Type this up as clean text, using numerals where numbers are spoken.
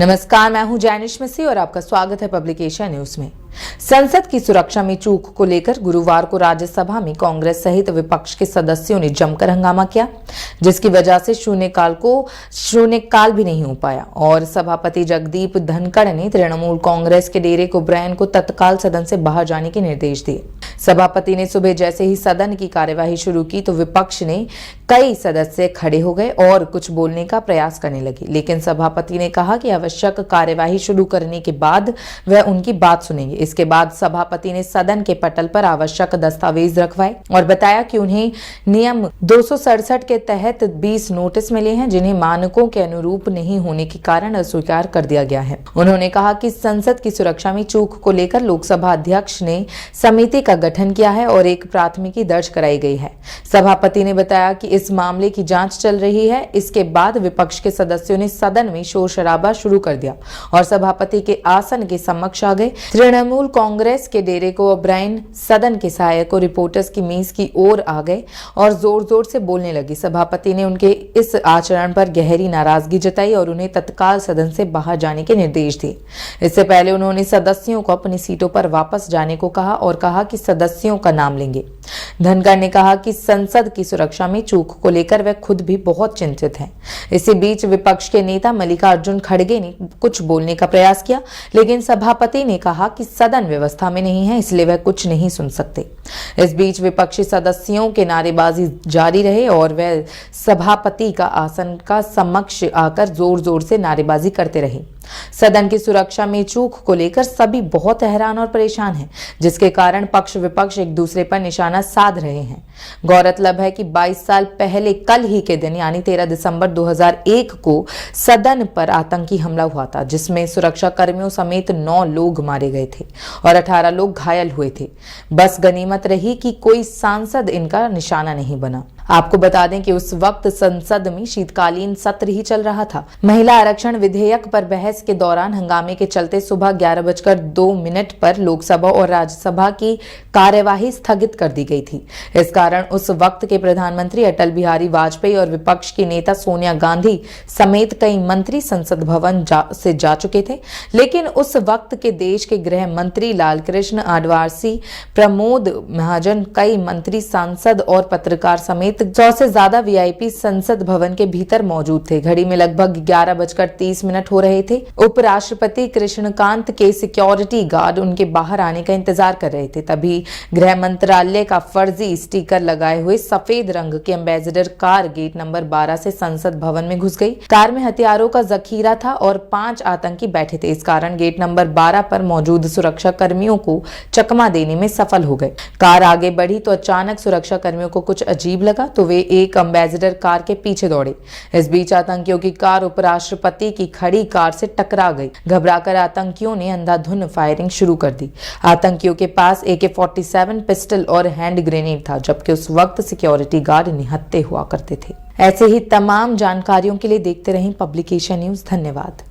नमस्कार, मैं हूं जैनिश मिसी और आपका स्वागत है पब्लिकेशन न्यूज में। संसद की सुरक्षा में चूक को लेकर गुरुवार को राज्यसभा में कांग्रेस सहित विपक्ष के सदस्यों ने जमकर हंगामा किया, जिसकी वजह से शून्यकाल भी नहीं हो पाया और सभापति जगदीप धनखड़ ने तृणमूल कांग्रेस के डेरेक ओब्रायन को तत्काल सदन से बाहर जाने के निर्देश दिए। सभापति ने सुबह जैसे ही सदन की कार्यवाही शुरू की तो विपक्ष ने कई सदस्य खड़े हो गए और कुछ बोलने का प्रयास करने लगे, लेकिन सभापति ने कहा कि आवश्यक कार्यवाही शुरू करने के बाद वह उनकी बात सुनेंगे। इसके बाद सभापति ने सदन के पटल पर आवश्यक दस्तावेज रखवाए और बताया कि उन्हें नियम 267 के तहत 20 नोटिस मिले हैं, जिन्हें मानकों के अनुरूप नहीं होने के कारण अस्वीकार कर दिया गया है। उन्होंने कहा कि संसद की सुरक्षा में चूक को लेकर लोकसभा अध्यक्ष ने समिति का गठन किया है और एक प्राथमिकी दर्ज कराई गई है। सभापति ने बताया कि इस मामले की जांच चल रही है। इसके बाद विपक्ष के सदस्यों ने सदन में शोर शराबा शुरू कर दिया और सभापति के आसन के समक्ष आ गए। तृणमूल कांग्रेस के डेरेक ओब्रायन सदन के सहायक और रिपोर्टर्स की मेज की ओर आ गए और जोर जोर से बोलने लगे। सभापति ने उनके इस आचरण पर गहरी नाराजगी जताई और उन्हें तत्काल सदन से बाहर जाने के निर्देश दिए। इससे पहले उन्होंने सदस्यों को अपनी सीटों पर वापस जाने को कहा और कहा कि सदस्यों का नाम लेंगे। धनखड़ ने कहा कि संसद की सुरक्षा में चूक को लेकर वह खुद भी बहुत चिंतित हैं। इसी बीच विपक्ष के नेता मल्लिकार्जुन खड़गे ने कुछ बोलने का प्रयास किया, लेकिन सभापति ने कहा कि सदन व्यवस्था में नहीं है, इसलिए वह कुछ नहीं सुन सकते। इस बीच विपक्षी सदस्यों के नारेबाजी जारी रहे और वह सभापति का आसन का समक्ष आकर जोर जोर से नारेबाजी करते रहे। सदन की सुरक्षा में चूक को लेकर सभी बहुत हैरान और परेशान हैं, जिसके कारण पक्ष विपक्ष एक दूसरे पर निशाना साध रहे हैं। गौरतलब है कि 22 साल पहले कल ही के दिन यानी 13 दिसंबर 2001 को सदन पर आतंकी हमला हुआ था, जिसमें सुरक्षा कर्मियों समेत 9 लोग मारे गए थे और 18 लोग घायल हुए थे। बस गनीमत रही कि कोई सांसद इनका निशाना नहीं बना। आपको बता दें कि उस वक्त संसद में शीतकालीन सत्र ही चल रहा था। महिला आरक्षण विधेयक पर बहस के दौरान हंगामे के चलते सुबह 11:02 पर लोकसभा और राज्यसभा की कार्यवाही स्थगित कर दी गई थी। इस कारण उस वक्त के प्रधानमंत्री अटल बिहारी वाजपेयी और विपक्ष की नेता सोनिया गांधी समेत कई मंत्री संसद भवन से जा चुके थे, लेकिन उस वक्त के देश के गृह मंत्री लालकृष्ण आडवाणी, प्रमोद महाजन, कई मंत्री, सांसद और पत्रकार समेत 100 से ज्यादा वीआईपी संसद भवन के भीतर मौजूद थे। घड़ी में लगभग 11:30 हो रहे थे। उपराष्ट्रपति कृष्णकांत के सिक्योरिटी गार्ड उनके बाहर आने का इंतजार कर रहे थे। तभी गृह मंत्रालय का फर्जी स्टिकर लगाए हुए सफेद रंग की एम्बेसडर कार गेट नंबर 12 से संसद भवन में घुस गई। कार में हथियारों का जखीरा था और 5 आतंकी बैठे थे। इस कारण गेट नंबर 12 पर मौजूद सुरक्षा कर्मियों को चकमा देने में सफल हो गए। कार आगे बढ़ी तो अचानक सुरक्षा कर्मियों को कुछ अजीब लगा तो वे एक एम्बेसडर कार के पीछे दौड़े। इस बीच आतंकियों की कार उपराष्ट्रपति की खड़ी कार से टकरा गई। घबराकर आतंकियों ने अंधाधुंध फायरिंग शुरू कर दी। आतंकियों के पास AK-47 पिस्टल और हैंड ग्रेनेड था, जबकि उस वक्त सिक्योरिटी गार्ड निहत्थे हुआ करते थे। ऐसे ही तमाम जानकारियों के लिए देखते रहें पब्लिकेशन न्यूज। धन्यवाद।